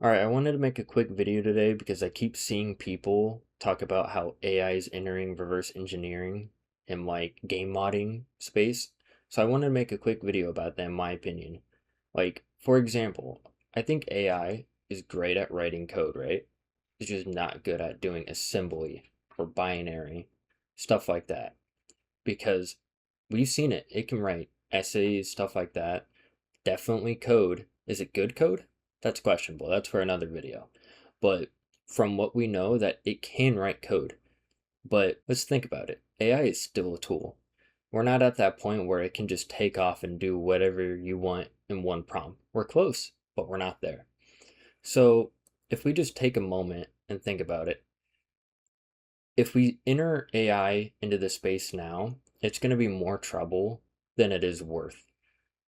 All right, I wanted to make a quick video today because I keep seeing people talk about how AI is entering reverse engineering in like game modding space. So I wanted to make a quick video about that in my opinion. Like, for example, I think AI is great at writing code, right? It's just not good at doing assembly or binary, stuff like that. Because we've seen it. It can write essays, stuff like that. Definitely code. Is it good code? That's questionable. That's for another video. But from what we know, that it can write code. But let's think about it. AI is still a tool. We're not at that point where it can just take off and do whatever you want in one prompt. We're close, but we're not there. So if we just take a moment and think about it, if we enter AI into this space now, it's going to be more trouble than it is worth.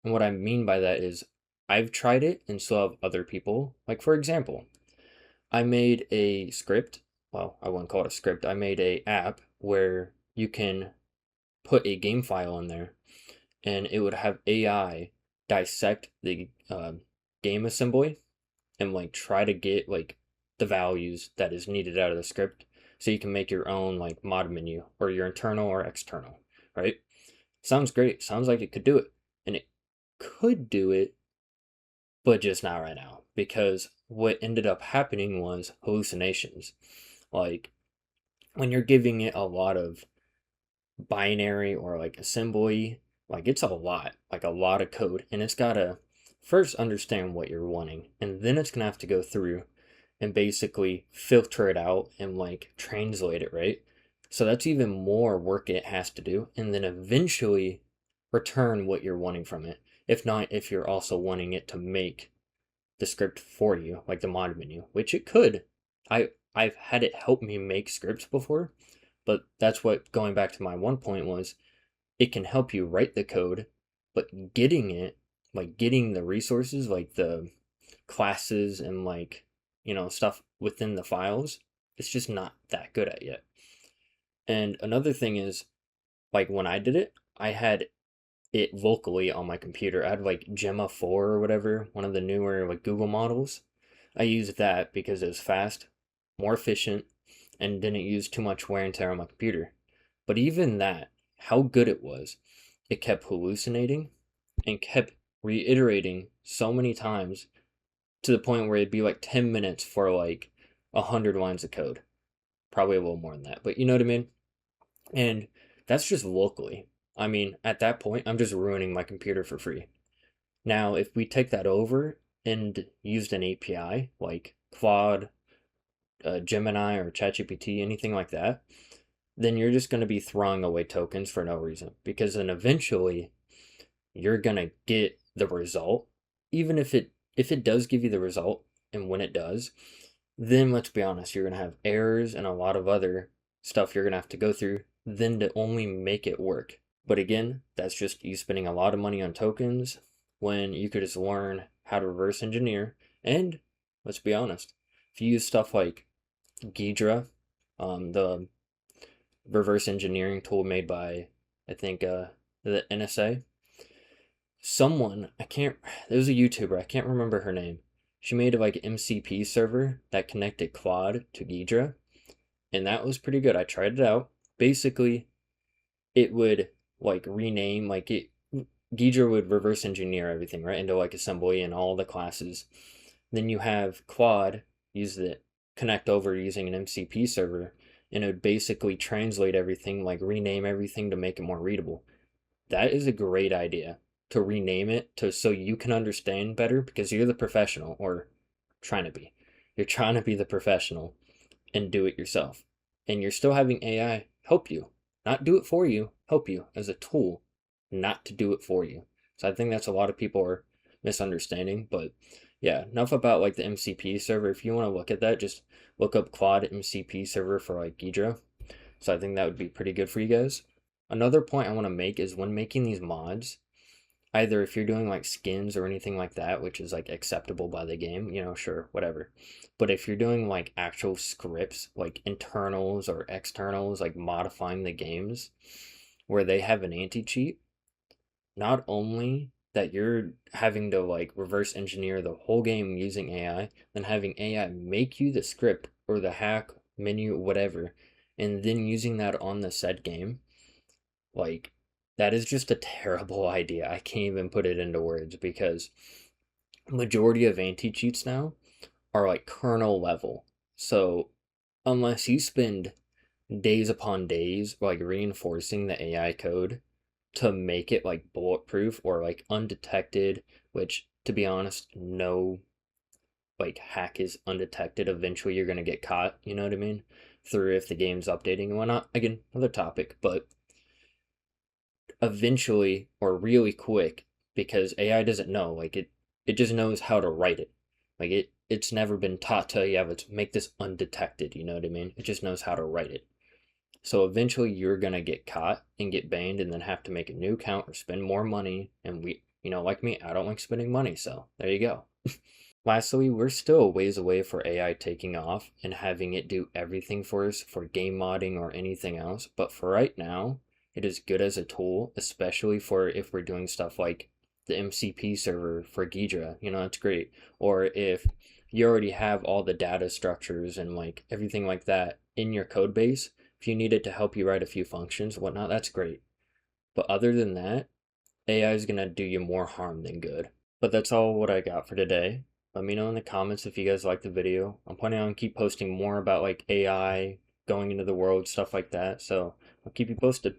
And what I mean by that is I've tried it and so have other people. Like, for example, I made a script. Well, I wouldn't call it a script. I made a app where you can put a game file in there and it would have AI dissect the game assembly and like try to get like the values that is needed out of the script so you can make your own like mod menu or your internal or external, right? Sounds great. Sounds like it could do it. And it could do it, but just not right now. Because what ended up happening was hallucinations. Like when you're giving it a lot of binary or like assembly, like it's a lot of code. And it's got to first understand what you're wanting. And then it's going to have to go through and basically filter it out and like translate it, right? So that's even more work it has to do. And then eventually return what you're wanting from it. If not, if you're also wanting it to make the script for you, like the mod menu, which it could. I've had it help me make scripts before, but that's what going back to my one point was it can help you write the code, but getting it, like getting the resources, like the classes and like, stuff within the files, it's just not that good at yet. And another thing is like when I did it, I had it vocally on my computer. I had like Gemma 4 or whatever, one of the newer like Google models. I used that because it was fast, more efficient, and didn't use too much wear and tear on my computer. But even that, how good it was, it kept hallucinating and kept reiterating so many times to the point where it'd be like 10 minutes for like 100 lines of code. Probably a little more than that, but you know what I mean? And that's just locally. I mean, at that point, I'm just ruining my computer for free. Now, if we take that over and used an API like Claude, Gemini, or ChatGPT, anything like that, then you're just going to be throwing away tokens for no reason. Because then eventually you're going to get the result, even if it does give you the result, and when it does, then let's be honest, you're going to have errors and a lot of other stuff you're going to have to go through then to only make it work. But again, that's just you spending a lot of money on tokens when you could just learn how to reverse engineer. And let's be honest, if you use stuff like Ghidra, the reverse engineering tool made by, I think, the NSA, someone, I can't, there was a YouTuber, I can't remember her name. She made a like MCP server that connected Claude to Ghidra, and that was pretty good. I tried it out. Basically, it would like rename like it Ghidra would reverse engineer everything right into like assembly and all the classes. Then you have Claude use the connect over using an MCP server, and it would basically translate everything, like rename everything to make it more readable. That is a great idea to rename it to so you can understand better because you're the professional or trying to be. You're trying to be the professional and do it yourself. And you're still having AI help you. Not do it for you, help you as a tool, not to do it for you. So I think that's a lot of people are misunderstanding. But yeah, enough about like the MCP server. If you want to look at that, just look up Claude MCP server for like Ghidra. So I think that would be pretty good for you guys. Another point I want to make is when making these mods, either if you're doing like skins or anything like that, which is like acceptable by the game, sure, whatever. But if you're doing like actual scripts, like internals or externals, like modifying the games where they have an anti cheat, not only that you're having to like reverse engineer the whole game using AI, then having AI make you the script or the hack menu, whatever, and then using that on the said game, like that is just a terrible idea. I can't even put it into words because majority of anti-cheats now are like kernel level. So unless you spend days upon days like reinforcing the AI code to make it like bulletproof or like undetected, which to be honest, no like hack is undetected. Eventually you're gonna get caught, you know what I mean? Through if the game's updating and whatnot. Again, another topic, but eventually or really quick because AI doesn't know. Like it just knows how to write it. Like it's never been taught to yeah, let's make this undetected, you know what I mean? It just knows how to write it. So eventually you're gonna get caught and get banned and then have to make a new account or spend more money. And like me, I don't like spending money, so there you go. Lastly, we're still a ways away for AI taking off and having it do everything for us for game modding or anything else. But for right now, it is good as a tool, especially for if we're doing stuff like the MCP server for Ghidra. That's great. Or if you already have all the data structures and like everything like that in your code base, if you need it to help you write a few functions, whatnot, that's great. But other than that, AI is going to do you more harm than good. But that's all what I got for today. Let me know in the comments if you guys like the video. I'm planning on keep posting more about like AI going into the world, stuff like that. So I'll keep you posted.